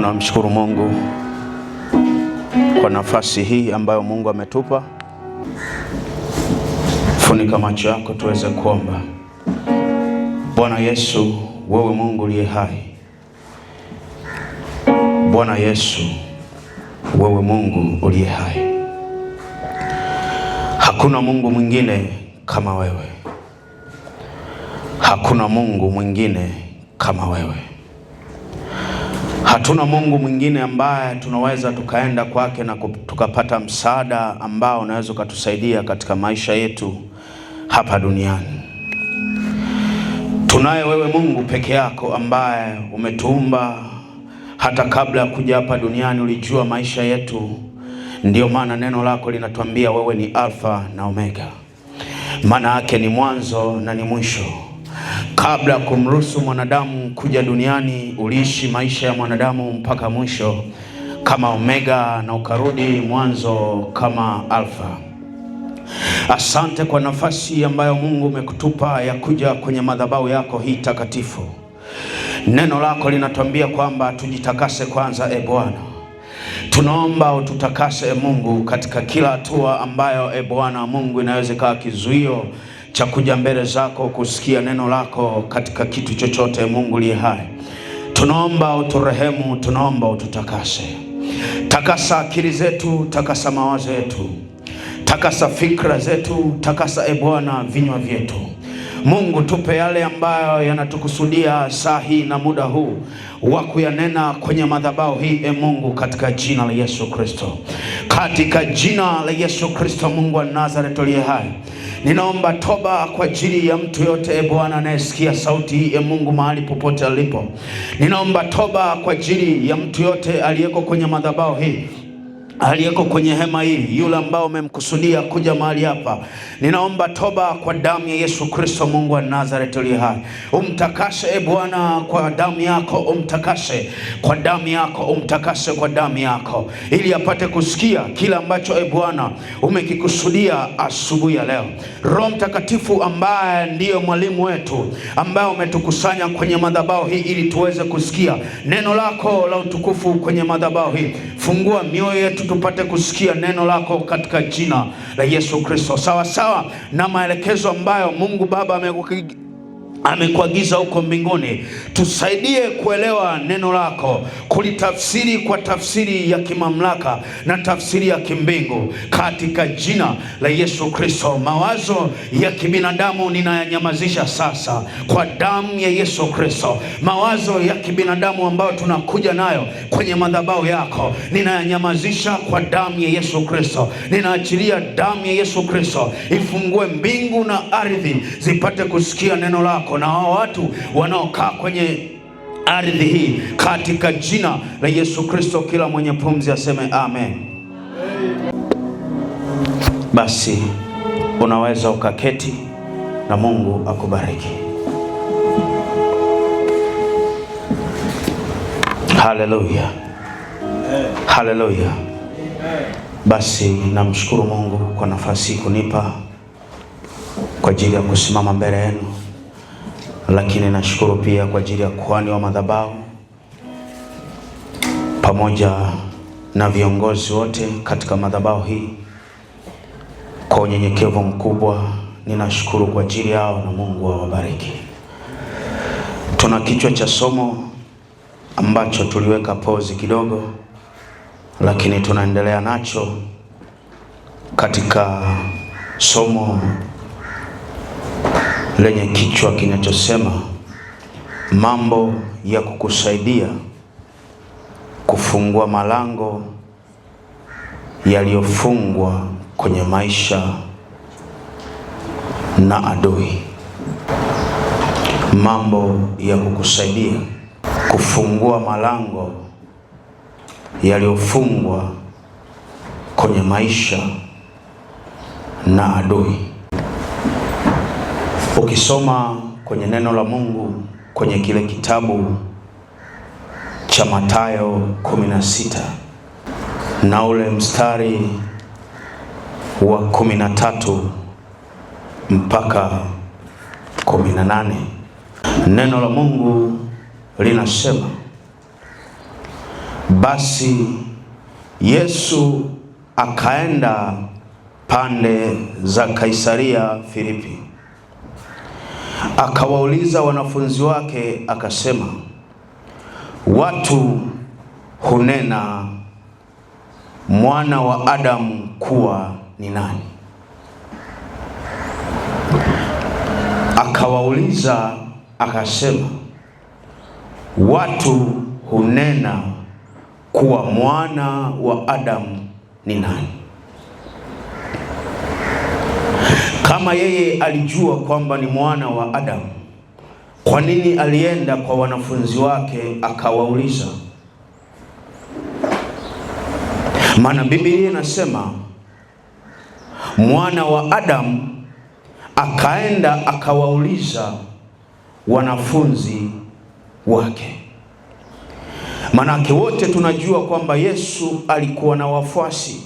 Tunamshukuru Mungu kwa nafasi hii ambayo Mungu ametupa. Funika macho yako tuweze kuomba. Bwana Yesu, wewe Mungu uliye hai. Bwana Yesu, wewe Mungu uliye hai. Hakuna Mungu mwingine kama wewe. Hakuna Mungu mwingine kama wewe. Hatuna Mungu mwingine ambaye tunaweza tukaenda kwake na tukapata msaada ambao unaweza kutusaidia katika maisha yetu hapa duniani. Tunaye wewe Mungu peke yako ambaye umetuumba. Hata kabla ya kuja hapa duniani ulijua maisha yetu. Ndio maana neno lako linatuambia wewe ni Alfa na Omega. Maana yake ni mwanzo na ni mwisho. Kabla kumruhusu mwanadamu kuja duniani, uliishi maisha ya mwanadamu mpaka mwisho kama Omega, na ukarudi mwanzo kama Alfa. Asante kwa nafasi ambayo Mungu umekutupa ya kuja kwenye madhabahu yako hii takatifu. Neno lako linatuambia kwamba tujitakase kwanza, Bwana. Tunaomba ututakase Mungu katika kila hatua ambayo Bwana Mungu inaweza kuwa kizuio cha kuja mbele zako kusikia neno lako katika kitu chochote. Mungu liye hai, tunaomba uturehemu, tunaomba ututakase. Takasa akili zetu, takasa mawazo yetu, takasa fikra zetu, takasa Bwana vinywa vyetu. Mungu, tupe yale ambayo yanatukusudia saa hii na muda huu wa kuyanena kwenye madhabahu hii Mungu, katika jina la Yesu Kristo. Katika jina la Yesu Kristo, Mungu wa Nazareth aliye hai, ninaomba toba kwa ajili ya mtu yote Bwana anayesikia sauti hii Mungu mahali popote alipo. Ninaomba toba kwa ajili ya mtu yote aliyeko kwenye madhabahu hii, aliyeko kwenye hema hili, yule ambao umemkusudia kuja mahali hapa. Ninaomba toba kwa damu ya Yesu Kristo, Mungu wa Nazareth aliye hai. Umtakase Bwana kwa damu yako, umtakase kwa damu yako, umtakase kwa damu yako, ili apate kusikia kila ambacho Bwana umekikusudia asubuhi ya leo. Roho Mtakatifu ambaye ndiyo mwalimu wetu, ambaye umetukusanya kwenye madhabahu hii ili tuweze kusikia neno lako la utukufu kwenye madhabahu hii. Fungua mioyo yetu tupate kusikia neno lako katika jina la Yesu Kristo, sawa sawa na maelekezo ambayo Mungu Baba amekuagiza huko mbinguni. Tusaidie kuelewa neno lako, kulitafsiri kwa tafsiri ya kimamlaka na tafsiri ya kimbingu, katika jina la Yesu Kristo. Mawazo ya kibinadamu ninayanyamazisha sasa kwa damu ya Yesu Kristo. Mawazo ya kibinadamu ambayo tunakuja nayo kwenye madhabahu yako ninayanyamazisha kwa damu ya Yesu Kristo. Ninaachilia damu ya Yesu Kristo ifungue mbingu na ardhi zipate kusikia neno lako, na hao watu wanaokaa kwenye ardhi hii, katika jina la Yesu Kristo. Kila mwenye pumzi aseme amen. Basi unaweza ukaketi na Mungu akubariki. Haleluya, haleluya. Basi namshukuru Mungu kwa nafasi kunipa kwa ajili ya kusimama mbele yenu, lakini nashukuru pia kwa ajili ya kuhani wa madhabahu pamoja na viongozi wote katika madhabahu hii. Kwa unyenyekevu mkubwa ninashukuru kwa ajili yao, na Mungu awabariki. Tuna kichwa cha somo ambacho tuliweka pause kidogo, lakini tunaendelea nacho katika somo lenye kichwa kinachosema mambo ya kukusaidia kufungua malango yaliyofungwa kwenye maisha na adui. Mambo ya kukusaidia kufungua malango yaliyofungwa kwenye maisha na adui. Ukisoma kwenye neno la Mungu kwenye kile kitabu cha Mathayo 16 na ule mstari wa 13 mpaka 18, neno la Mungu linasema, Basi Yesu akaenda pande za Kaisaria Filipi. Akawauliza wanafunzi wake akasema, watu hunena mwana wa Adamu kuwa ni nani? Akawauliza akasema, watu hunena kuwa mwana wa Adamu ni nani? Kama yeye alijua kwamba ni mwana wa Adamu, kwa nini alienda kwa wanafunzi wake akawauliza? Maana Biblia inasema mwana wa Adamu akaenda akawauliza wanafunzi wake. Manake wote tunajua kwamba Yesu alikuwa na wafuasi,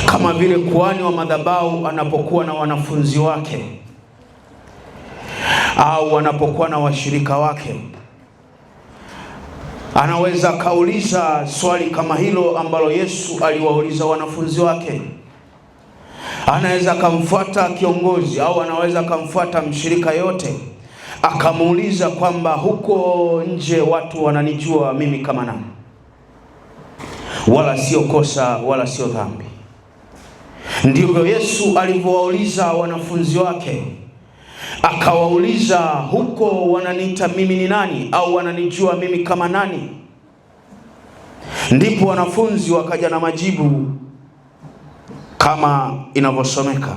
kama vile kuhani wa madhabahu anapokuwa na wanafunzi wake au anapokuwa na washirika wake. Anaweza kauliza swali kama hilo ambalo Yesu aliwauliza wanafunzi wake. Anaweza kumfuata kiongozi au anaweza kumfuata mshirika yote akamuuliza kwamba huko nje watu wananijua mimi kama nani? Wala sio kosa wala sio dhambi. Ndivyo Yesu alivyowauliza wanafunzi wake. Akawauliza, huko wananiita mimi ni nani? Au wananijua mimi kama nani? Ndipo wanafunzi wakaja na majibu kama inavyosomeka.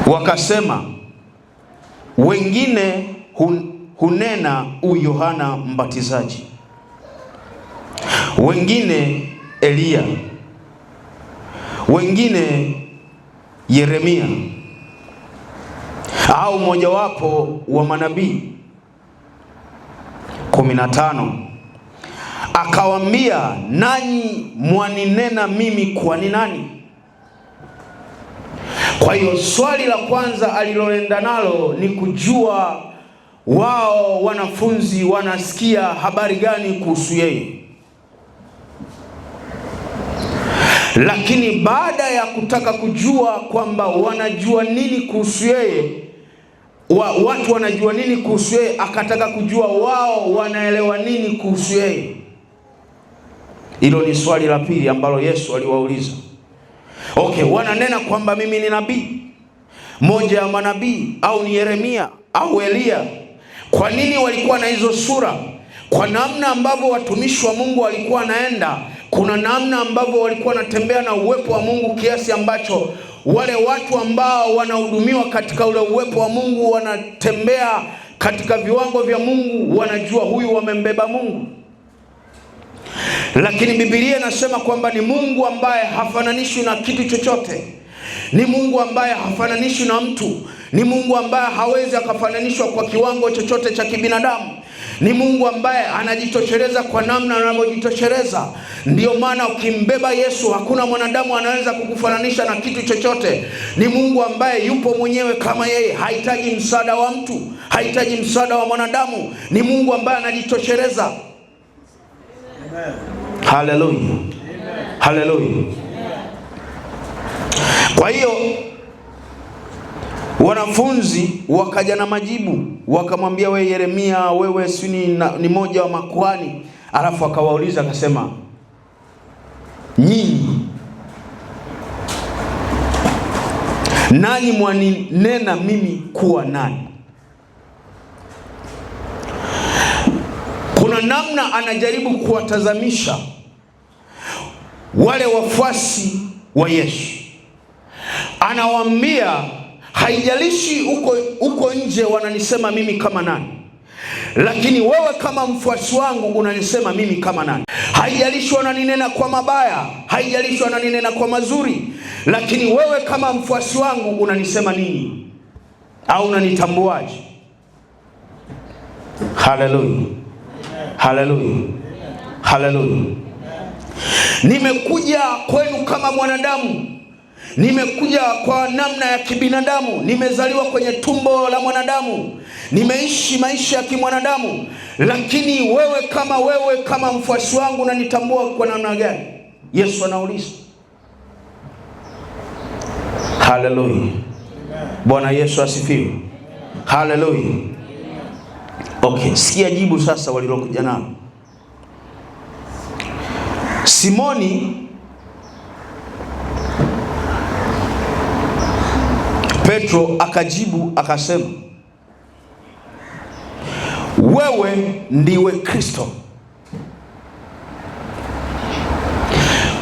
Wakasema, wengine hunena Yohana Mbatizaji, wengine Elia, wengine Yeremia au mojawapo wa manabii. 15 Akawaambia, nanyi mwaninena mimi kuwa ni nani? Kwa hiyo swali la kwanza aliloenda nalo ni kujua wao wanafunzi wanasikia habari gani kuhusu yeye. Lakini baada ya kutaka kujua kwamba wanajua nini kuhusu yeye, watu wanajua nini kuhusu yeye, akataka kujua wao wanaelewa nini kuhusu yeye. Hilo ni swali la pili ambalo Yesu aliwauliza. Okay, wananena kwamba mimi ni nabii, moja ya manabii, au ni Yeremia au Elia. Kwa nini walikuwa na hizo sura? Kwa namna ambavyo watumishi wa Mungu walikuwa naenda, kuna namna ambavyo walikuwa wanatembea na uwepo wa Mungu, kiasi ambacho wale watu ambao wanahudumiwa katika ule uwepo wa Mungu, wanatembea katika viwango vya Mungu, wanajua huyu wamembeba Mungu. Lakini Biblia inasema kwamba ni Mungu ambaye hafananishwi na kitu chochote. Ni Mungu ambaye hafananishwi na mtu. Ni Mungu ambaye hawezi akafananishwa kwa kiwango chochote cha kibinadamu. Ni Mungu ambaye anajitosheleza kwa namna anavyojitosheleza. Ndiyo maana ukimbeba Yesu, hakuna mwanadamu anaweza kukufananisha na kitu chochote. Ni Mungu ambaye yupo mwenyewe kama yeye, hahitaji msaada wa mtu, hahitaji msaada wa mwanadamu. Ni Mungu ambaye anajitosheleza. Haleluya. Haleluya. Kwa hiyo wanafunzi wakaja na majibu, wakamwambia, wewe Yeremia, wewe si ni moja wa makuhani. Alafu akawauliza akasema, nyinyi nanyi mwaninena mimi kuwa nani? Kuna namna anajaribu kuwatazamisha wale wafuasi wa Yesu. Anawaambia, haijalishi uko nje wananisema mimi kama nani, lakini wewe kama mfuasi wangu unanisema mimi kama nani? Haijalishi wananinena kwa mabaya, haijalishi wananinena kwa mazuri, lakini wewe kama mfuasi wangu unanisema nini? Au unanitambuaje? Haleluya. Haleluya. Haleluya. Nimekuja kwenu kama mwanadamu, nimekuja kwa namna ya kibinadamu, nimezaliwa kwenye tumbo la mwanadamu, nimeishi maisha ya kimwanadamu, lakini wewe kama mfuasi wangu unanitambua kwa namna gani? Yesu anauliza. Haleluya. Bwana Yesu asifiwe. Haleluya. Okay, sikia jibu sasa walilokuja nalo. Simoni Petro akajibu akasema, wewe ndiwe Kristo.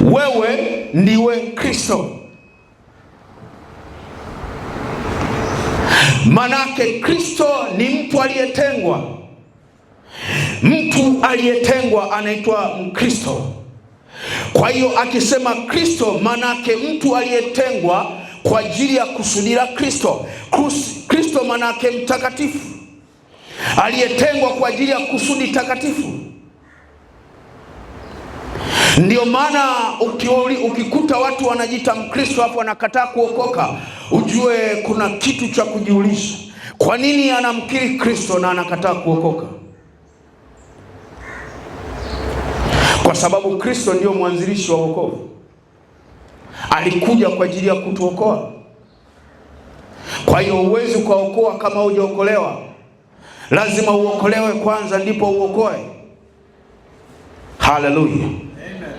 Wewe ndiwe Kristo. Manake Kristo ni mtu aliyetengwa. Mtu aliyetengwa anaitwa Mkristo. Kwa hiyo akisema Kristo, manake mtu aliyetengwa kwa ajili ya kusudi la Kristo. Kristo manake mtakatifu, aliyetengwa kwa ajili ya kusudi takatifu. Ndio maana ukikuta watu wanajiita Mkristo hapo wanakataa kuokoka, ujue kuna kitu cha kujiuliza. Kwa nini anamkiri Kristo na anakataa kuokoka? Kwa sababu Kristo ndio mwanzilishi wa wokovu. Alikuja kwa ajili ya kutuokoa. Kwa hiyo huwezi ukaokoa kama hujaokolewa. Lazima uokolewe kwanza ndipo uokoe. Haleluya.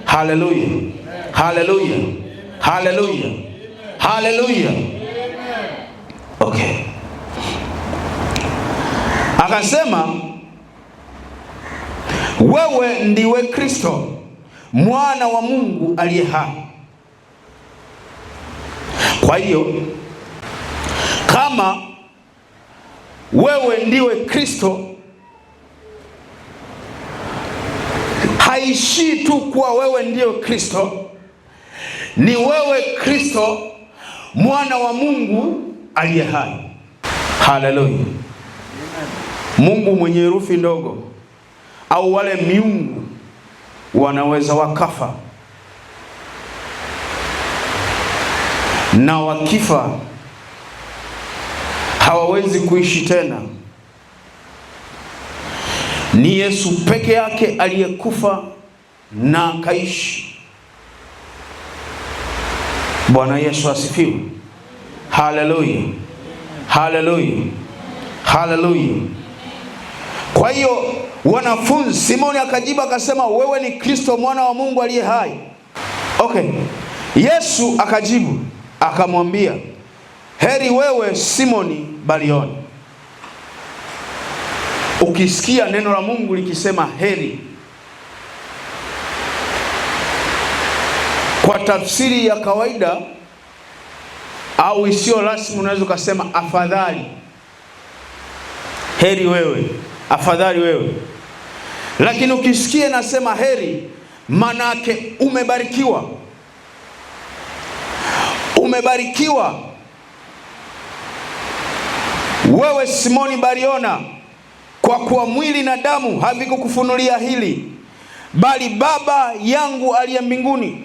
Haleluya. Haleluya. Haleluya. Haleluya. Okay. Akasema, wewe ndiwe Kristo, mwana wa Mungu aliye hai. Kwa hiyo kama wewe ndiwe Kristo, haishii tu kuwa wewe ndiyo Kristo, ni wewe Kristo mwana wa Mungu aliye hai. Haleluya. Mungu mwenye herufi ndogo au wale miungu wanaweza wakafa, na wakifa hawawezi kuishi tena. Ni Yesu peke yake aliyekufa na kaishi. Bwana Yesu asifiwe. Haleluya. Haleluya. Haleluya. Kwa hiyo wanafunzi, Simoni akajibu akasema, wewe ni Kristo mwana wa Mungu aliye hai. Okay. Yesu akajibu akamwambia, heri wewe Simoni Barioni. Ukisikia neno la Mungu likisema heri, kwa tafsiri ya kawaida au isiyo rasmi unaweza kusema afadhali. Heri wewe, afadhali wewe. Lakini ukisikia nasema heri, manake umebarikiwa. Umebarikiwa wewe Simoni Bariona, kwa kuwa mwili na damu havikukufunulia hili, bali Baba yangu aliye mbinguni.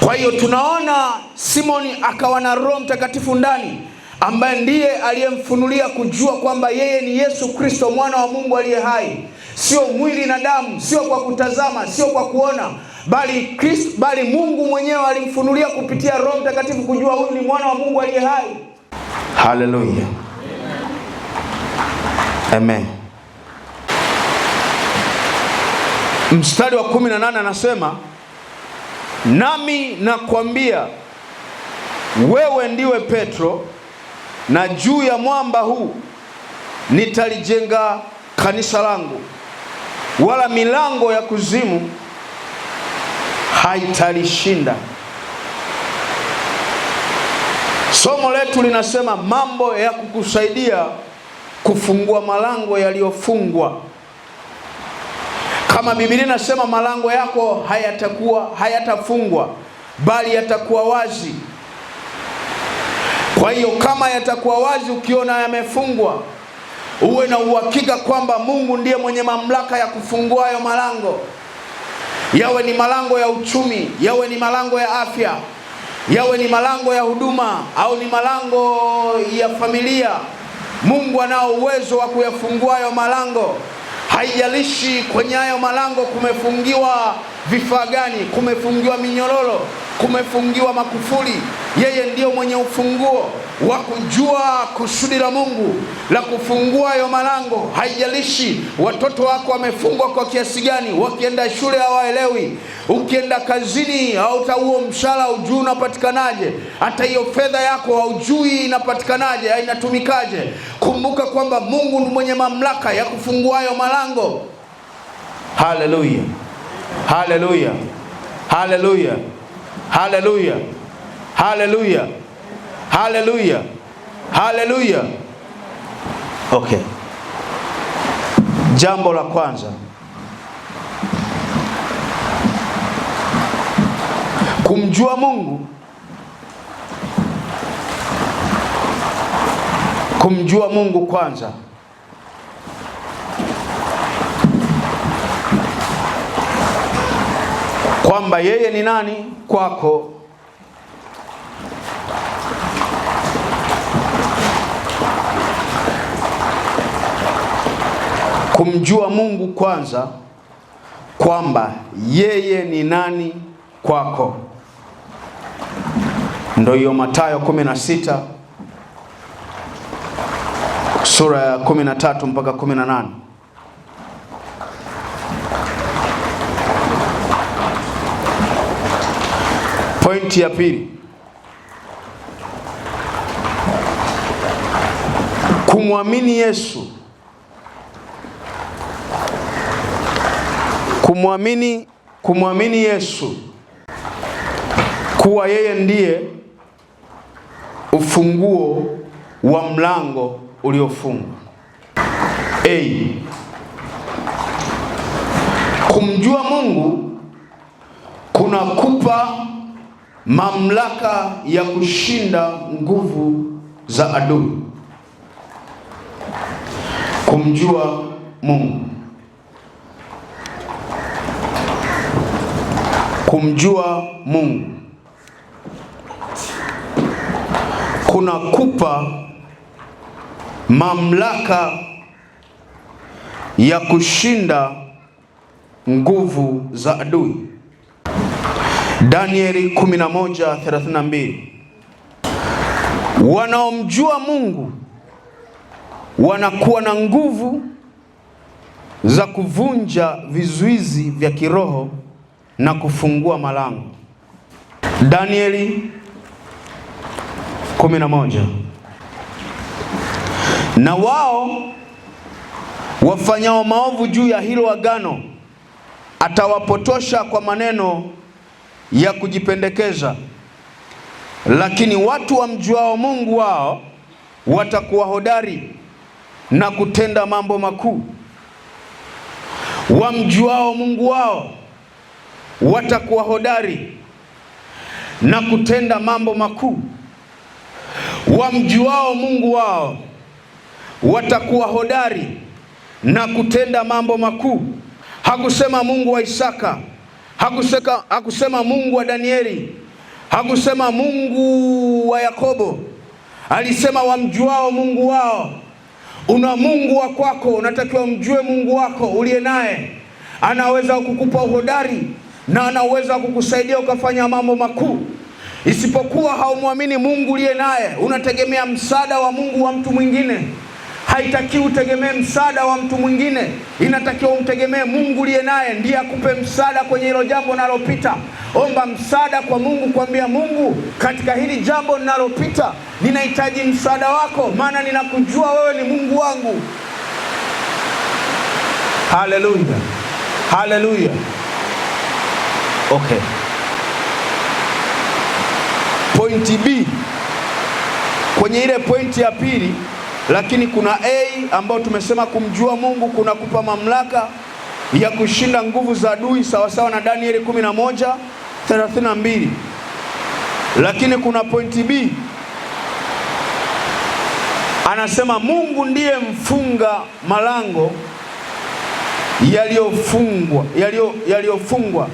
Kwa hiyo tunaona Simoni akawa na Roho Mtakatifu ndani, ambaye ndiye aliyemfunulia kujua kwamba yeye ni Yesu Kristo mwana wa Mungu aliye hai. Sio mwili na damu, sio kwa kutazama, sio kwa kuona, bali Mungu mwenyewe alimfunulia kupitia Roho Mtakatifu kujua huyu ni mwana wa Mungu aliye hai. Haleluya. Amen. Mstari wa 18 anasema, nami nakwambia wewe ndiwe Petro, na juu ya mwamba huu nitalijenga kanisa langu, wala milango ya kuzimu haitalishinda. Somo letu linasema mambo ya kukusaidia kufungua malango yaliyofungwa. Kama Biblia inasema malango yako hayatafungwa bali yatakuwa wazi. Kwa hiyo kama yatakuwa wazi, ukiona yamefungwa, uwe na uhakika kwamba Mungu ndiye mwenye mamlaka ya kufungua hayo malango. Yawe ni malango ya uchumi, yawe ni malango ya afya, yawe ni malango ya huduma au ni malango ya familia, Mungu anao uwezo wa kuyafungua hayo malango. Haijalishi kwenye hayo malango kumefungiwa vifaa gani, kumefungiwa minyororo, kumefungiwa makufuli, yeye ndiyo mwenye ufunguo wa kujua kusudi la Mungu la kufungua hayo malango. Haijalishi watoto wako wamefungwa kwa kiasi gani, wakienda shule hawaelewi, ukienda kazini hautauo mshahara hujui unapatikanaje, hata hiyo fedha yako haujui inapatikanaje, inatumikaje. Kumbuka kwamba Mungu ni mwenye mamlaka ya kufungua hayo malango. Haleluya, haleluya, haleluya, haleluya, haleluya, haleluya, haleluya. Okay, jambo la kwanza, kumjua Mungu. Kumjua Mungu kwanza. Kwamba yeye ni nani kwako. Kumjua Mungu kwanza, kwamba yeye ni nani kwako. Ndio hiyo Mathayo 16 sura ya 13 mpaka 18. Pointi ya pili, kumwamini Yesu. Kumwamini Yesu kuwa yeye ndiye ufunguo wa mlango uliofungwa. Kumjua Mungu kunakupa mamlaka ya kushinda nguvu za adui. Kumjua Mungu. Kumjua Mungu kunakupa mamlaka ya kushinda nguvu za adui. Danieli 11:32. Wanaomjua Mungu wanakuwa na nguvu za kuvunja vizuizi vya kiroho na kufungua malango. Danieli 11. Na wao wafanyao maovu juu ya hilo agano atawapotosha kwa maneno ya kujipendekeza, lakini watu wamjuao Mungu wao watakuwa hodari na kutenda mambo makuu. Wamjuao Mungu wao watakuwa hodari na kutenda mambo makuu. Wamjuao Mungu wao watakuwa hodari na kutenda mambo makuu. Hakusema Mungu wa Isaka, hakusema Mungu wa Danieli, hakusema Mungu wa Yakobo. Alisema wamjuao Mungu wao. Una Mungu wa kwako, unatakiwa umjue Mungu wako uliye naye. Anaweza kukupa uhodari na anaweza kukusaidia ukafanya mambo makuu. Isipokuwa haumwamini Mungu uliye naye, unategemea msaada wa Mungu wa mtu mwingine. Haitakiwi utegemee msaada wa mtu mwingine, inatakiwa umtegemee Mungu uliye naye, ndiye akupe msaada kwenye hilo jambo unalopita. Omba msaada kwa Mungu, kuambia Mungu, katika hili jambo ninalopita ninahitaji msaada wako, maana ninakujua wewe ni Mungu wangu. Haleluya, haleluya. Okay. Pointi B, kwenye ile pointi ya pili, lakini kuna A ambayo tumesema kumjua Mungu kunakupa mamlaka ya kushinda nguvu za adui, sawa sawa na Danieli 11:32. Lakini kuna pointi B, anasema Mungu ndiye mfunga malango yaliyofungwa.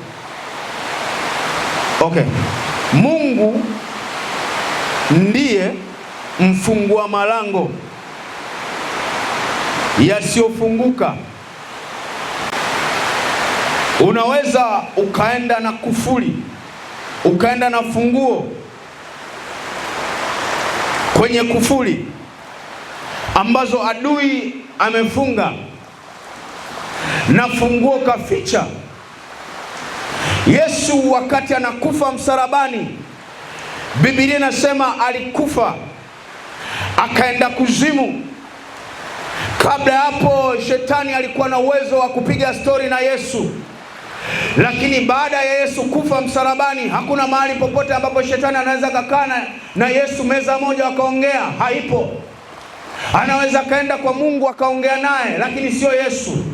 Okay. Mungu ndiye mfungua malango yasiyofunguka. Unaweza ukaenda na kufuli, ukaenda na funguo kwenye kufuli ambazo adui amefunga, na funguo kaficha. Yesu wakati anakufa msalabani, Biblia inasema alikufa akaenda kuzimu. Kabla hapo shetani alikuwa na uwezo wa kupiga stori na Yesu, lakini baada ya Yesu kufa msalabani, hakuna mahali popote ambapo shetani anaweza kukaa na Yesu meza moja wakaongea. Haipo. Anaweza kaenda kwa Mungu akaongea naye, lakini sio Yesu.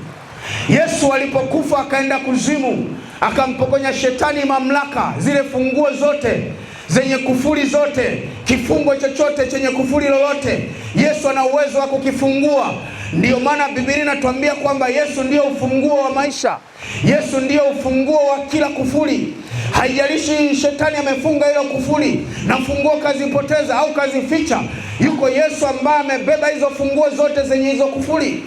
Yesu alipokufa akaenda kuzimu, akampokonya shetani mamlaka, zile funguo zote zenye kufuli zote, kifungo chochote chenye kufuli lolote, Yesu ana uwezo wa kukifungua. Ndiyo maana Biblia inatuambia kwamba Yesu ndiyo ufunguo wa maisha. Yesu ndiyo ufunguo wa kila kufuli. Haijalishi shetani amefunga hilo kufuli na funguo kazipoteza au kazificha, yuko Yesu ambaye amebeba hizo funguo zote zenye hizo kufuli.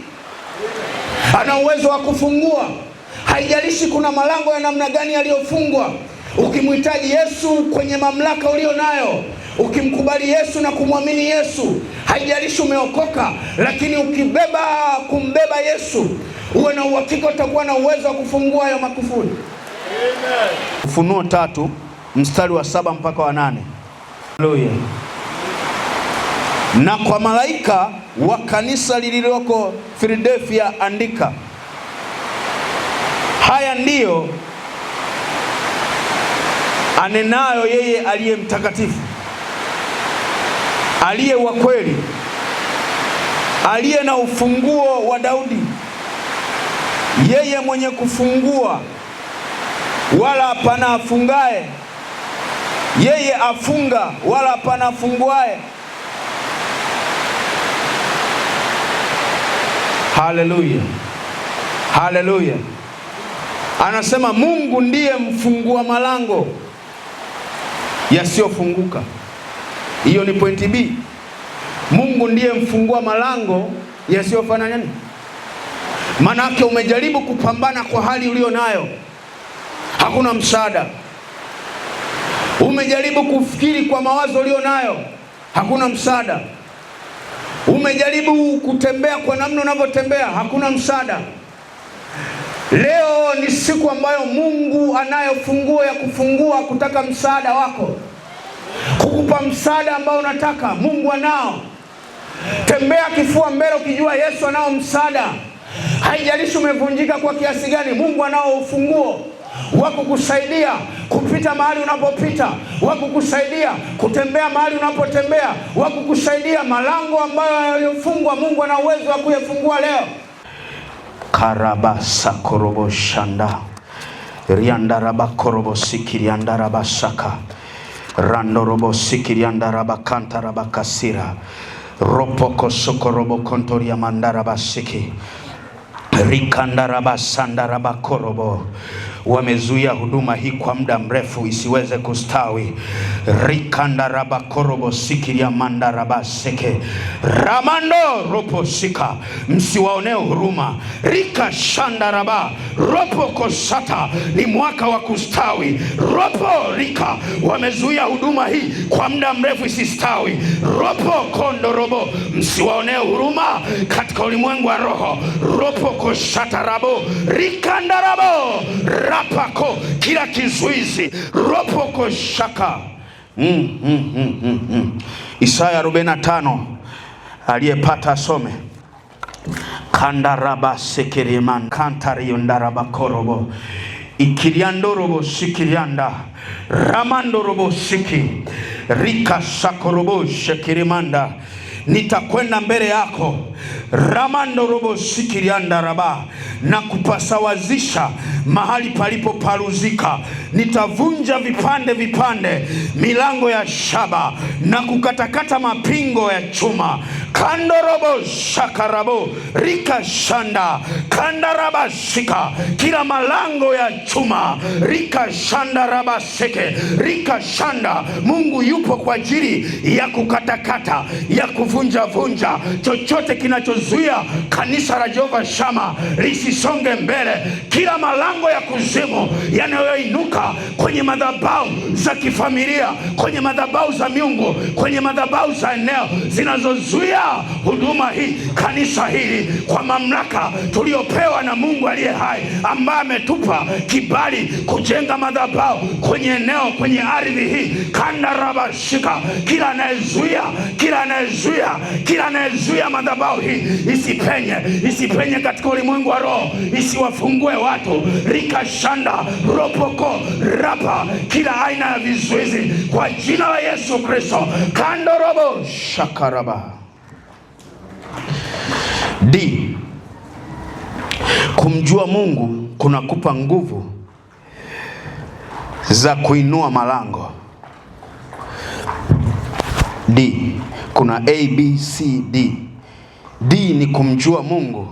Ana uwezo wa kufungua. Haijalishi kuna malango ya namna gani yaliyofungwa. Ukimhitaji Yesu kwenye mamlaka ulio nayo, ukimkubali Yesu na kumwamini Yesu, haijalishi umeokoka, lakini kumbeba Yesu, uwe na uhakika utakuwa na uwezo wa kufungua hayo makufuli. Amen. Ufunuo 3 mstari wa 7 mpaka wa 8. Haleluya. Na kwa malaika wa kanisa lililoko Filadelfia andika, haya ndiyo anenayo yeye aliye mtakatifu, aliye wa kweli, aliye na ufunguo wa Daudi, yeye mwenye kufungua wala hapana afungaye, yeye afunga wala hapana afunguaye. Haleluya, haleluya. Anasema Mungu ndiye mfungua malango yasiyofunguka. Hiyo ni pointi B. Mungu ndiye mfungua malango yasiyofanya nini? Manake umejaribu kupambana kwa hali ulio nayo, hakuna msaada. Umejaribu kufikiri kwa mawazo ulio nayo, hakuna msaada. Umejaribu kutembea kwa namna unavyotembea, hakuna msaada. Leo ni siku ambayo Mungu anayo funguo ya kufungua, kutaka msaada wako, kukupa msaada ambao unataka. Mungu anao. Tembea kifua mbele ukijua Yesu anao msaada. Haijalishi umevunjika kwa kiasi gani, Mungu anao ufunguo wa kukusaidia kupita mahali unapopita, wa kukusaidia kutembea mahali unapotembea, wa kukusaidia malango ambayo yaliyofungwa. Mungu ana uwezo wa kuyafungua leo. Karabasa korobo shanda riandaraba korobo sikiriandaraba saka randorobo sikiriandaraba kantaraba kasira ropoko sokorobo kontoria mandaraba siki rikandaraba sandaraba korobo. Wamezuia huduma hii kwa muda mrefu isiweze kustawi. Rikandaraba korobo sikiria mandaraba seke ramando ropo sika, msiwaonee huruma. Rika shandaraba ropo kosata, ni mwaka wa kustawi. Ropo rika, wamezuia huduma hii kwa muda mrefu isistawi. Ropo kondorobo, msiwaonee huruma katika ulimwengu wa roho. Ropo koshata rabo rikandarabo rapako, kila kizuizi ropoko shaka. Isaya 45, aliyepata asome. Kandaraba sekeriman kantariondaraba korobo ikiriandorobo sikirianda ramandorobo siki rika sakorobo shekirimanda. Nitakwenda mbele yako ramando robo sikirianda raba, na kupasawazisha mahali palipoparuzika. Nitavunja vipande vipande milango ya shaba na kukatakata mapingo ya chuma. Kandorobo shakarabo rika shanda kandaraba shika, kila malango ya chuma rika shanda raba seke rika shanda. Mungu yupo kwa ajili ya kukatakata, ya kuvunja vunja chochote kinachozuia kanisa la Jehova Shama lisisonge mbele. Kila malango ya kuzimu yanayoinuka kwenye madhabahu za kifamilia, kwenye madhabahu za miungu, kwenye madhabahu za eneo, zinazozuia huduma hii, kanisa hili, kwa mamlaka tuliopewa na Mungu aliye hai, ambaye ametupa kibali kujenga madhabahu kwenye eneo, kwenye ardhi hii. Kandaraba shika, kila anayezuia madhabahu hii isipenye katika ulimwengu wa roho, isiwafungue watu. Rika shanda ropoko rapa, kila aina ya vizuizi kwa jina la Yesu Kristo. Kandorobo shakaraba. D. Kumjua Mungu kunakupa nguvu za kuinua malango. D. Kuna A, B, C, D. D ni kumjua Mungu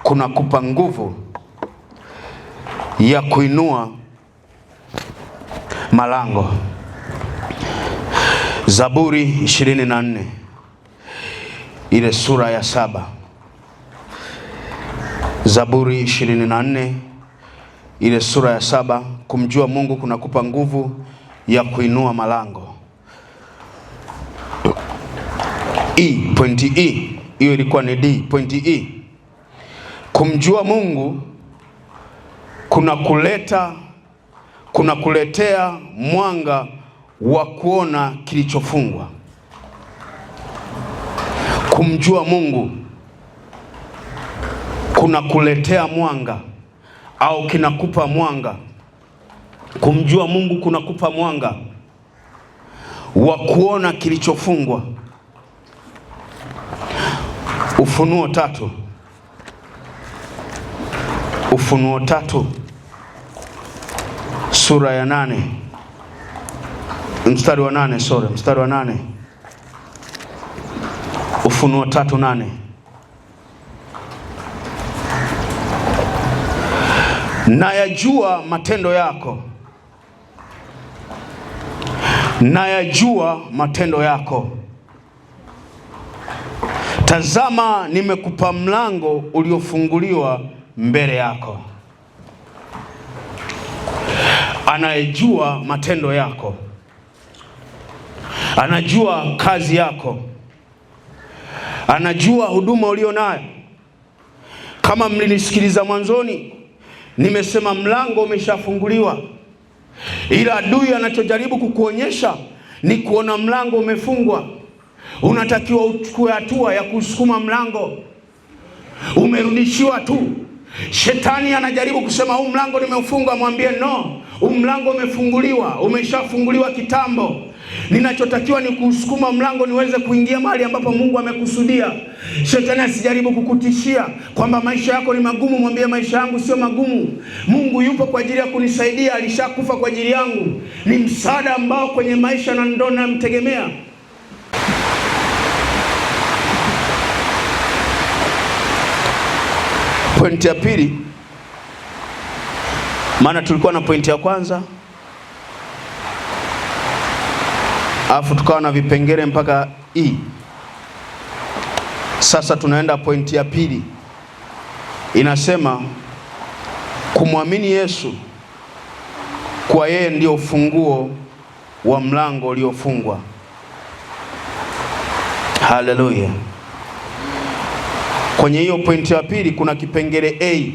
kunakupa nguvu ya kuinua malango. Zaburi 24 ile sura ya 7. Zaburi 24 ile sura ya 7. Kumjua Mungu kunakupa nguvu ya kuinua malango. E, point E. Hiyo ilikuwa ni D. Point E. Kumjua Mungu kunakuletea mwanga wa kuona kilichofungwa. Kumjua Mungu kunakuletea mwanga au kinakupa mwanga. Kumjua Mungu kunakupa mwanga wa kuona kilichofungwa. Ufunuo 3 sura ya 8 mstari wa 8. Ufunuo 3:8. Nayajua matendo yako. Tazama, nimekupa mlango uliofunguliwa mbele yako. Anayejua matendo yako, anajua kazi yako, anajua huduma ulio nayo. Kama mlinisikiliza mwanzoni, nimesema mlango umeshafunguliwa, ila adui anachojaribu kukuonyesha ni kuona mlango umefungwa. Unatakiwa uchukue hatua ya kusukuma mlango. Umerudishiwa tu. Shetani anajaribu kusema huu mlango nimeufunga, mwambie no, huu mlango umefunguliwa, umeshafunguliwa kitambo. Ninachotakiwa ni kusukuma mlango niweze kuingia mahali ambapo Mungu amekusudia. Shetani asijaribu kukutishia kwamba maisha yako ni magumu, mwambie maisha yangu sio magumu. Mungu yupo kwa ajili ya kunisaidia, alishakufa kwa ajili yangu. Ni msaada ambao kwenye maisha na ndo namtegemea. Pointi ya pili, maana tulikuwa na pointi ya kwanza alafu tukawa na vipengele mpaka E. Sasa tunaenda pointi ya pili. Inasema kumwamini Yesu kwa yeye ndio ufunguo wa mlango uliofungwa. Haleluya. Kwenye hiyo pointi ya pili kuna kipengele A.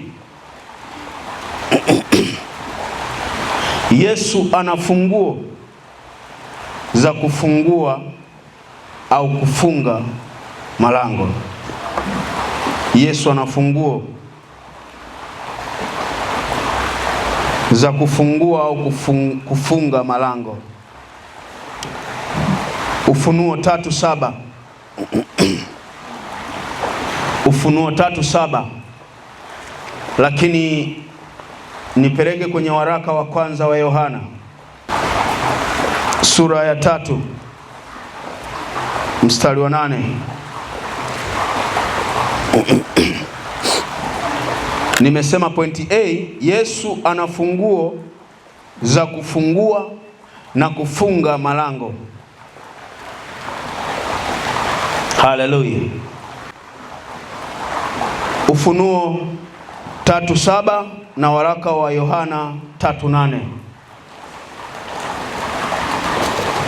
Yesu ana funguo za kufungua au kufunga malango. Yesu ana funguo za kufungua au kufunga malango. Ufunuo 3:7. Ufunuo 3:7. lakini nipeleke kwenye waraka wa kwanza wa Yohana sura ya 3 mstari wa 8. Nimesema pointi A, Yesu ana funguo za kufungua na kufunga malango. Haleluya. Ufunuo 3:7 na waraka wa Yohana 3:8.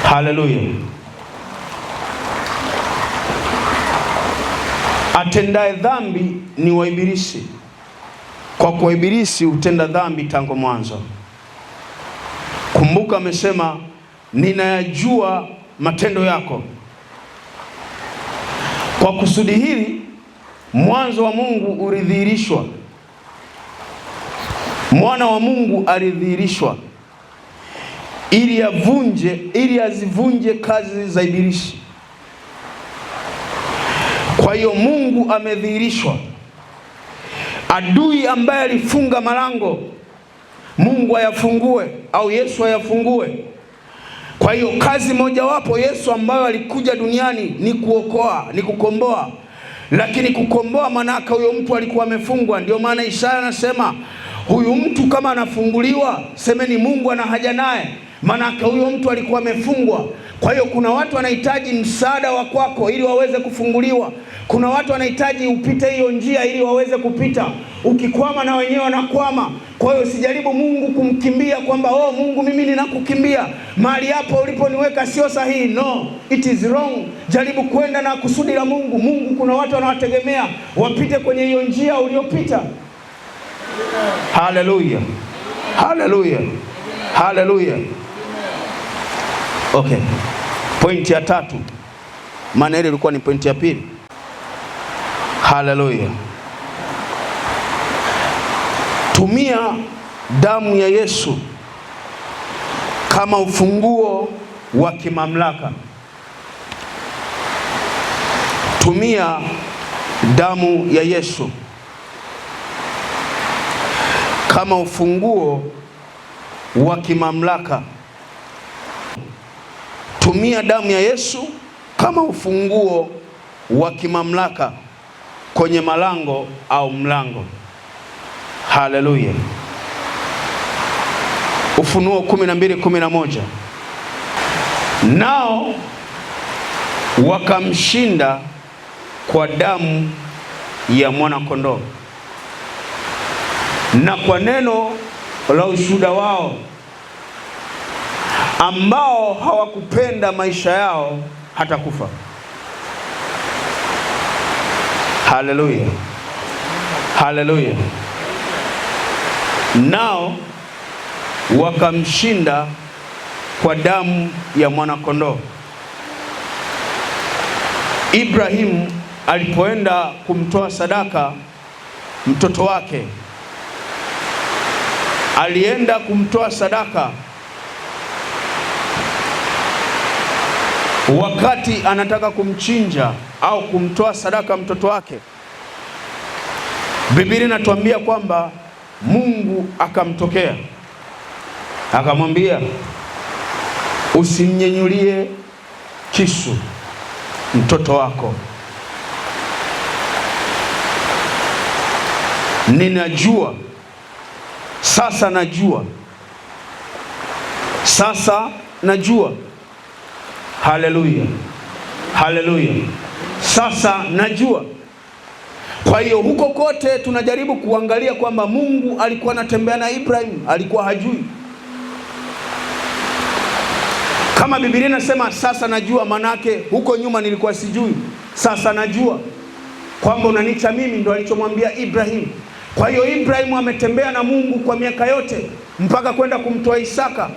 Haleluya. Atendaye dhambi ni wa Ibilisi, kwa kuwa Ibilisi hutenda dhambi tangu mwanzo. Kumbuka amesema, ninayajua matendo yako. Kwa kusudi hili mwanzo wa Mungu ulidhihirishwa, mwana wa Mungu alidhihirishwa ili azivunje kazi za Ibilisi. Kwa hiyo Mungu amedhihirishwa. Adui ambaye alifunga malango, Mungu ayafungue au Yesu ayafungue. Kwa hiyo kazi mojawapo Yesu ambayo alikuja duniani ni kuokoa, ni kukomboa. Lakini kukomboa manaka huyo mtu alikuwa amefungwa. Ndio maana Isaya anasema, huyu mtu kama anafunguliwa, semeni Mungu ana haja naye, manaka huyo mtu alikuwa amefungwa. Kwa hiyo kuna watu wanahitaji msaada wa kwako ili waweze kufunguliwa. Kuna watu wanahitaji upite hiyo njia ili waweze kupita. Ukikwama na wenyewe wanakwama. Kwa hiyo usijaribu Mungu kumkimbia kwamba Mungu mimi ninakukimbia, mahali hapo uliponiweka sio sahihi. No, it is wrong. Jaribu kwenda na kusudi la Mungu. Mungu kuna watu wanawategemea wapite kwenye hiyo njia uliopita. Haleluya. Haleluya. Haleluya. Okay. Pointi ya 3. Maana ile ilikuwa ni pointi ya 2. Haleluya. Tumia damu ya Yesu kama ufunguo wa kimamlaka. Tumia damu ya Yesu kama ufunguo wa kimamlaka. Tumia damu ya Yesu kama ufunguo wa kimamlaka kwenye malango au mlango. Haleluya. Ufunuo 12:11. Nao wakamshinda kwa damu ya mwana kondoo na kwa neno la ushuhuda wao, ambao hawakupenda maisha yao hata kufa. Haleluya. Haleluya. Nao wakamshinda kwa damu ya mwana kondoo. Ibrahimu alipoenda kumtoa sadaka mtoto wake, alienda kumtoa sadaka wakati anataka kumchinja au kumtoa sadaka mtoto wake. Biblia inatuambia kwamba Mungu akamtokea akamwambia, usimnyenyulie kisu mtoto wako. Ninajua sasa, najua. Haleluya. Haleluya. Sasa najua. Kwa hiyo huko kote tunajaribu kuangalia kwamba Mungu alikuwa anatembea na Ibrahim, alikuwa hajui. Kama Biblia inasema sasa najua, manake huko nyuma nilikuwa sijui. Sasa najua kwamba unanicha mimi, ndo alichomwambia Ibrahim. Kwa hiyo Ibrahim ametembea na Mungu kwa miaka yote mpaka kwenda kumtoa Isaka.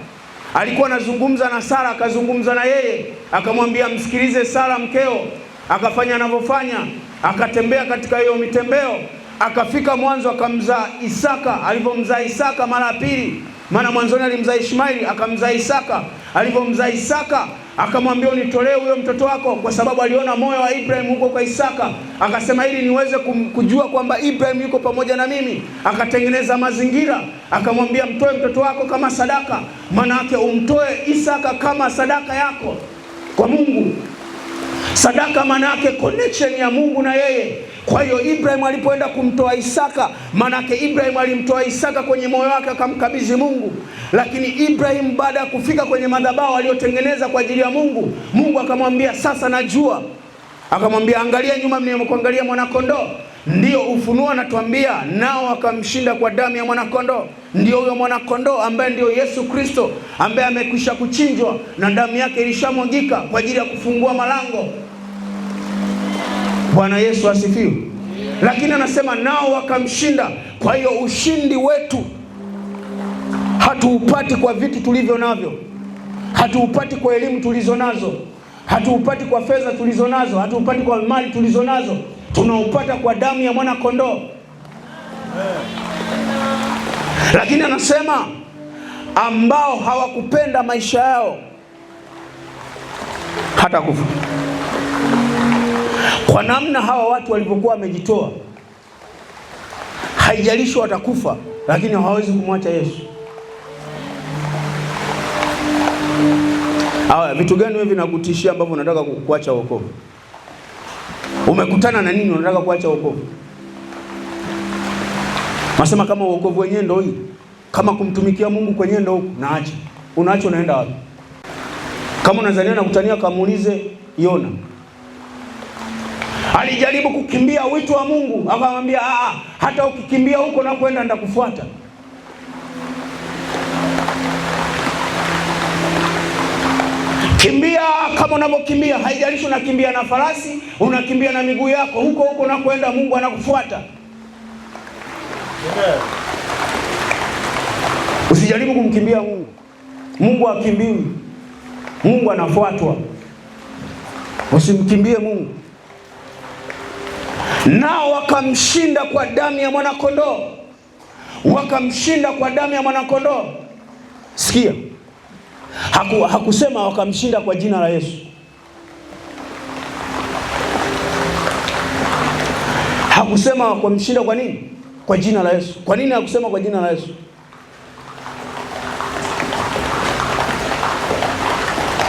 Alikuwa anazungumza na Sara, akazungumza na yeye, akamwambia msikilize Sara mkeo. Akafanya anavyofanya, akatembea katika hiyo mitembeo, akafika mwanzo akamzaa Isaka. Alipomzaa Isaka mara ya pili, maana mwanzoni alimzaa Ishmaeli, akamzaa Isaka. Alipomzaa Isaka, akamwambia unitolee huyo mtoto wako, kwa sababu aliona moyo wa Ibrahim huko kwa Isaka. Akasema ili niweze kujua kwamba Ibrahim yuko pamoja na mimi, akatengeneza mazingira, akamwambia mtoe mtoto wako kama sadaka. Maana yake umtoe Isaka kama sadaka yako kwa Mungu. Sadaka maana yake connection ya Mungu na yeye. Kwa hiyo Ibrahim alipoenda kumtoa Isaka, maana yake Ibrahim alimtoa Isaka kwenye moyo wake akamkabidhi Mungu. Lakini Ibrahim baada ya kufika kwenye madhabahu aliyotengeneza kwa ajili ya Mungu, Mungu akamwambia sasa najua. Akamwambia angalia nyuma mnayokuangalia mwana kondoo. Ndio Ufunuo anatuambia nao akamshinda kwa damu ya mwana kondoo. Ndio huyo mwana kondoo ambaye ndio Yesu Kristo, ambaye amekwisha kuchinjwa na damu yake ilishamwagika kwa ajili ya kufungua malango. Bwana Yesu asifiwe. Lakini anasema nao wakamshinda. Kwa hiyo ushindi wetu hatuupati kwa vitu tulivyo navyo, hatuupati kwa elimu tulizo nazo, hatuupati kwa fedha tulizo nazo, hatuupati kwa mali tulizo nazo. Tunaupata kwa damu ya mwana kondoo. Lakini anasema ambao hawakupenda maisha yao hata kufa. Kwa namna hawa watu walivyokuwa wamejitoa, haijalishi watakufa, lakini hawawezi kumwacha Yesu. Vitu gani wewe vinakutishia ambavyo unataka kuacha wokovu? Umekutana na nini unataka kuacha wokovu? Nasema kama wokovu wenyewe ndio hii, kama kumtumikia Mungu kwenyewe ndio huko, naacha. Unaacha unaenda wapi? Kama unazania na kutania, kamuulize Yona. Alijaribu kukimbia wito wa Mungu, akamwambia hata ukikimbia huko na kwenda nitakufuata. Kimbia kama unavyokimbia, haijalishi unakimbia na farasi, unakimbia na miguu yako, huko huko na kwenda Mungu anakufuata. Usijaribu kumkimbia Mungu. Mungu hakimbiwi. Mungu anafuatwa. Usimkimbie Mungu. Nao wakamshinda kwa damu ya mwana kondoo. Wakamshinda kwa damu ya mwana kondoo. Sikia. Hakusema wakamshinda kwa jina la Yesu. Hakusema wakamshinda kwa nini? Kwa jina la Yesu. Kwa nini hakusema kwa jina la Yesu?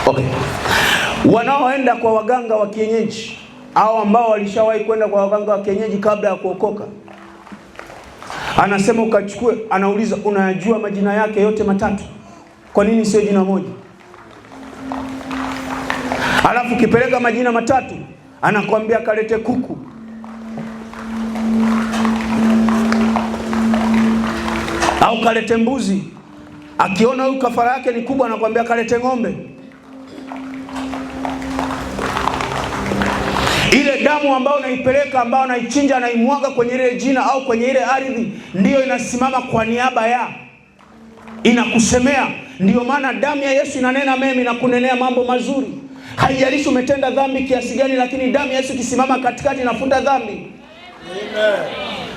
Okay. Wanaoenda kwa waganga wa kienyeji au ambao walishawahi kwenda kwa waganga wa kienyeji kabla ya kuokoka, anasema ukachukue, anauliza unajua majina yake yote matatu? Kwa nini sio jina moja? Alafu kipeleka majina matatu, anakuambia kalete kuku. Au kalete mbuzi. Akiona huyu kafara yake ni kubwa, anakuambia kalete ng'ombe. Ile damu ambayo unaipeleka, ambayo unaichinja, anaimwaga kwenye ile jina au kwenye ile ardhi, ndiyo inasimama kwa niaba ya, inakusemea. Ndiyo maana damu ya Yesu inanena mema na kunenea mambo mazuri. Haijalishi umetenda dhambi kiasi gani, lakini damu ya Yesu ikisimama katikati inafuta dhambi. Amen.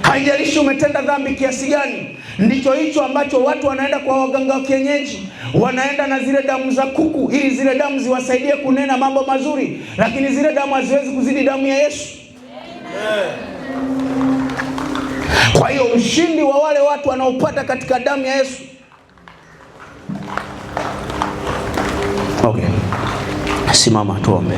Haijalishi umetenda dhambi kiasi gani. Ndicho hicho ambacho watu wanaenda kwa waganga wa kienyeji, wanaenda na zile damu za kuku ili zile damu ziwasaidie kunena mambo mazuri, lakini zile damu haziwezi kuzidi damu ya Yesu. Amen. Kwa hiyo ushindi wa wale watu wanaopata katika damu ya Yesu. Okay. Simama tuombe.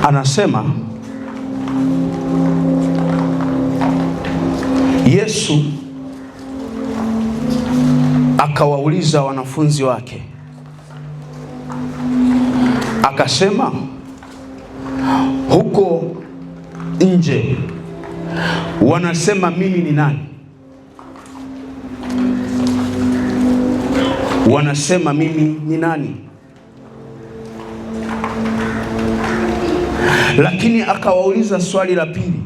Anasema Yesu akawauliza wanafunzi wake, akasema huko nje wanasema mimi ni nani? Wanasema mimi ni nani? Lakini akawauliza swali la pili,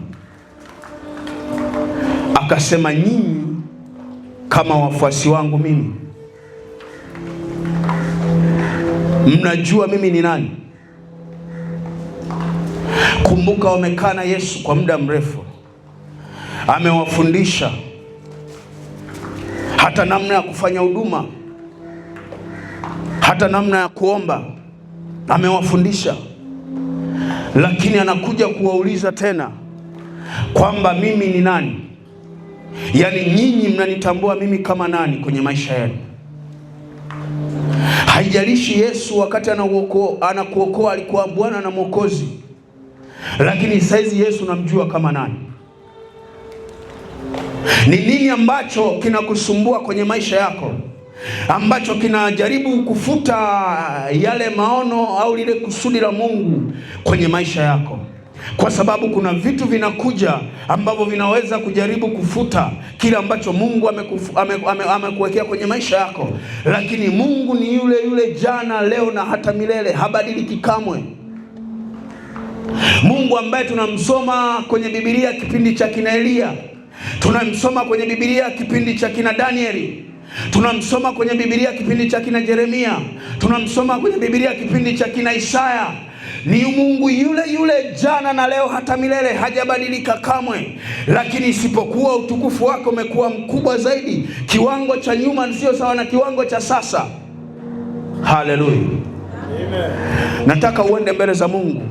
akasema nyinyi kama wafuasi wangu mimi, Mnajua mimi ni nani? Kumbuka, wamekaa na Yesu kwa muda mrefu, amewafundisha hata namna ya kufanya huduma, hata namna ya kuomba amewafundisha, lakini anakuja kuwauliza tena kwamba mimi ni nani? Yaani nyinyi mnanitambua mimi kama nani kwenye maisha yenu? Haijalishi Yesu wakati anakuokoa alikuwa Bwana na Mwokozi, lakini saizi Yesu namjua kama nani? Ni nini ambacho kinakusumbua kwenye maisha yako, ambacho kinajaribu kufuta yale maono au lile kusudi la Mungu kwenye maisha yako? Kwa sababu kuna vitu vinakuja ambavyo vinaweza kujaribu kufuta kile ambacho Mungu amekuwekea kwenye maisha yako. Lakini Mungu ni yule yule jana, leo na hata milele, habadiliki kamwe. Mungu ambaye tunamsoma kwenye Biblia kipindi cha kina Elia, tunamsoma kwenye Biblia kipindi cha kina Danieli, tunamsoma kwenye Biblia kipindi cha kina Yeremia, tunamsoma kwenye Biblia kipindi cha kina Isaya. Ni Mungu yule yule jana na leo hata milele, hajabadilika kamwe. Lakini isipokuwa utukufu wako umekuwa mkubwa zaidi, kiwango cha nyuma sio sawa na kiwango cha sasa. Haleluya, amen. Nataka uende mbele za Mungu,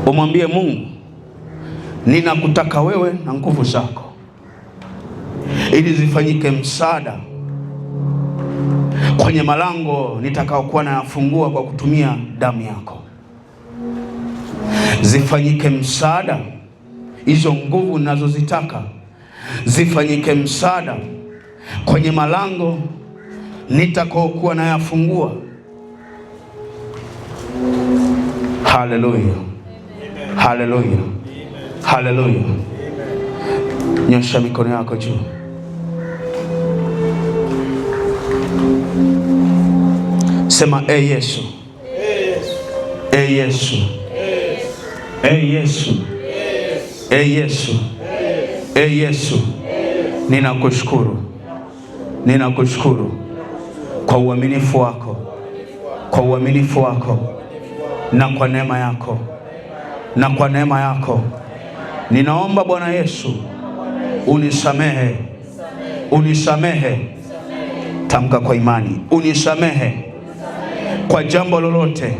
umwambie Mungu, ninakutaka wewe na nguvu zako ili zifanyike msaada kwenye malango nitakaokuwa nayafungua kwa kutumia damu yako. Zifanyike msaada, hizo nguvu ninazozitaka zifanyike msaada kwenye malango nitakaokuwa nayafungua. Haleluya, haleluya, haleluya. Nyosha mikono yako juu. Sema, e Yesu, e Yesu, e Yesu, e Yesu, e Yesu, ninakushukuru, ninakushukuru kwa uaminifu wako, kwa uaminifu wako, na kwa neema yako, na kwa neema yako. Ninaomba Bwana Yesu unisamehe, unisamehe. Tamka kwa imani, unisamehe kwa jambo lolote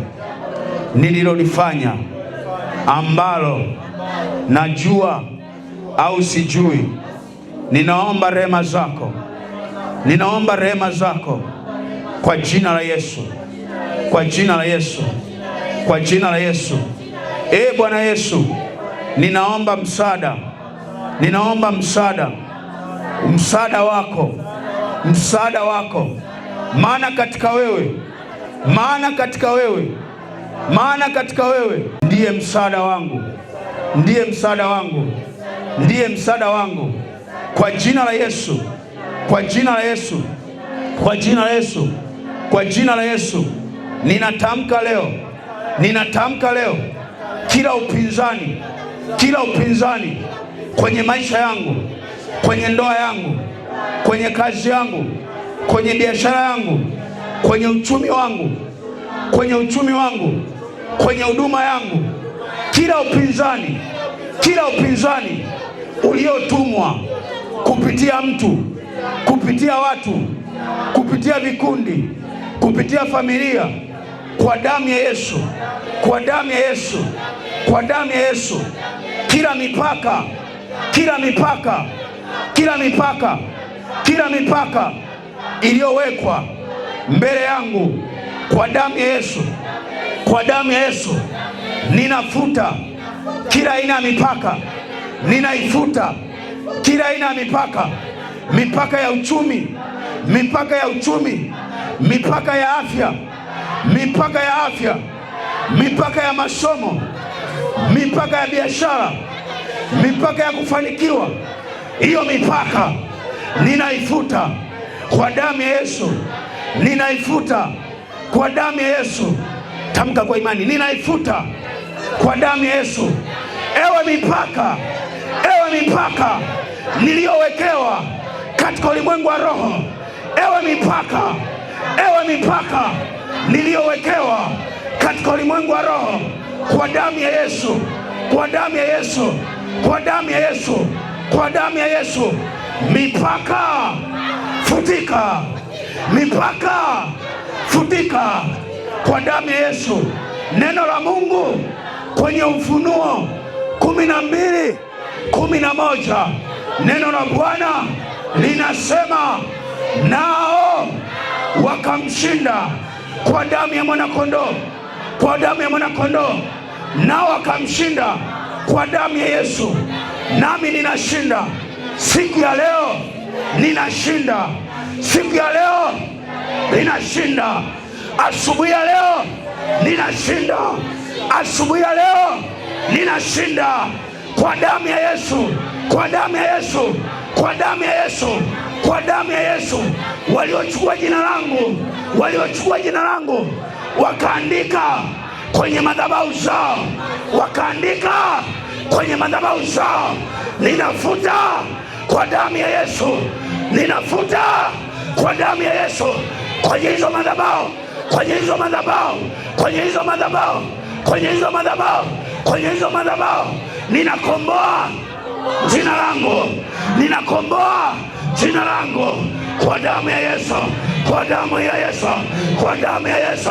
nililolifanya ambalo najua au sijui. Ninaomba rehema zako, ninaomba rehema zako kwa jina la Yesu, kwa jina la Yesu, kwa jina la Yesu. Bwana Yesu, ninaomba msaada, ninaomba msaada, msaada wako, msaada wako, maana katika wewe, maana katika wewe, maana katika wewe ndiye msaada wangu, ndiye msaada wangu, ndiye msaada wangu. Kwa jina la Yesu, kwa jina la Yesu, kwa jina la Yesu, kwa jina la Yesu, ninatamka leo, ninatamka leo, kila upinzani, kila upinzani kwenye maisha yangu, kwenye ndoa yangu, kwenye kazi yangu, kwenye biashara yangu, kwenye uchumi wangu, kwenye uchumi wangu, kwenye huduma yangu, kila upinzani, kila upinzani uliotumwa kupitia mtu, kupitia watu, kupitia vikundi, kupitia familia, kwa damu ya Yesu, kwa damu ya Yesu, kwa damu ya Yesu, kila mipaka, kila mipaka, kila mipaka, kila mipaka iliyowekwa mbele yangu, kwa damu ya Yesu, kwa damu ya Yesu, ninafuta kila aina ya mipaka, ninaifuta kila aina ya mipaka, mipaka ya uchumi, mipaka ya uchumi, mipaka ya afya, mipaka ya afya, mipaka ya masomo, mipaka ya biashara, mipaka ya kufanikiwa. Hiyo mipaka ninaifuta kwa damu ya Yesu, ninaifuta kwa damu ya Yesu. Tamka kwa imani, ninaifuta kwa damu ya Yesu. Ewe mipaka, ewe mipaka niliyowekewa katika ulimwengu wa roho, ewe mipaka ewe mipaka niliyowekewa katika ulimwengu wa roho, kwa damu ya Yesu, kwa damu ya Yesu, kwa damu ya Yesu, kwa damu ya Yesu, mipaka futika, mipaka futika kwa damu ya Yesu. Neno la Mungu kwenye Ufunuo 12:11, neno la Bwana linasema, nao wakamshinda kwa damu ya mwanakondoo, kwa damu ya mwanakondoo, nao wakamshinda kwa damu ya Yesu. Nami ninashinda siku ya leo, ninashinda siku ya leo, ninashinda asubuhi ya leo, ninashinda asubuhi ya leo, ninashinda kwa damu ya Yesu, kwa damu ya Yesu, kwa damu ya Yesu, kwa damu ya Yesu. Waliochukua jina langu, waliochukua jina langu wakaandika kwenye madhabahu zao, wakaandika kwenye madhabahu zao, ninafuta kwa damu ya Yesu, ninafuta kwa damu ya Yesu, kwenye hizo madhabahu, kwenye hizo madhabahu, kwenye hizo madhabahu, kwenye hizo madhabahu, kwenye hizo madhabahu. Ninakomboa jina langu, ninakomboa jina langu kwa damu ya Yesu, kwa damu ya Yesu, kwa damu ya Yesu,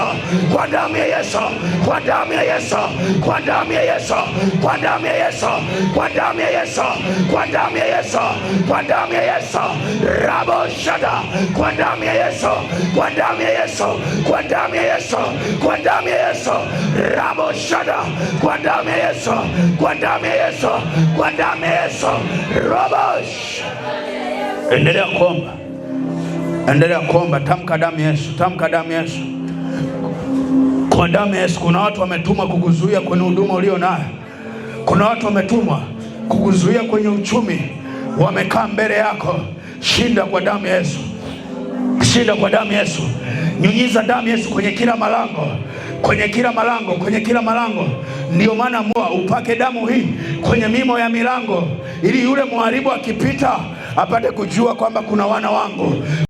kwa damu ya Yesu, kwa damu ya Yesu, kwa damu ya Yesu, kwa damu ya Yesu, kwa damu ya Yesu, kwa damu ya Yesu, kwa damu ya Yesu, rabo shada, kwa damu ya Yesu, kwa damu ya Yesu, kwa damu ya Yesu, kwa damu ya Yesu, rabo shada, kwa damu ya Yesu, kwa damu ya Yesu, kwa damu ya Yesu, robosh. Endelea kuomba, endelea kuomba. Tamka damu ya Yesu, tamka damu ya Yesu, kwa damu ya Yesu. Kuna watu wametumwa kukuzuia kwenye huduma ulio nayo. Kuna watu wametumwa kukuzuia kwenye uchumi, wamekaa mbele yako. Shinda kwa damu ya Yesu, shinda kwa damu ya Yesu. Nyunyiza damu ya Yesu kwenye kila malango, kwenye kila malango, kwenye kila malango. Ndio maana upake damu hii kwenye mimo ya milango, ili yule mharibu akipita apate kujua kwamba kuna wana wangu.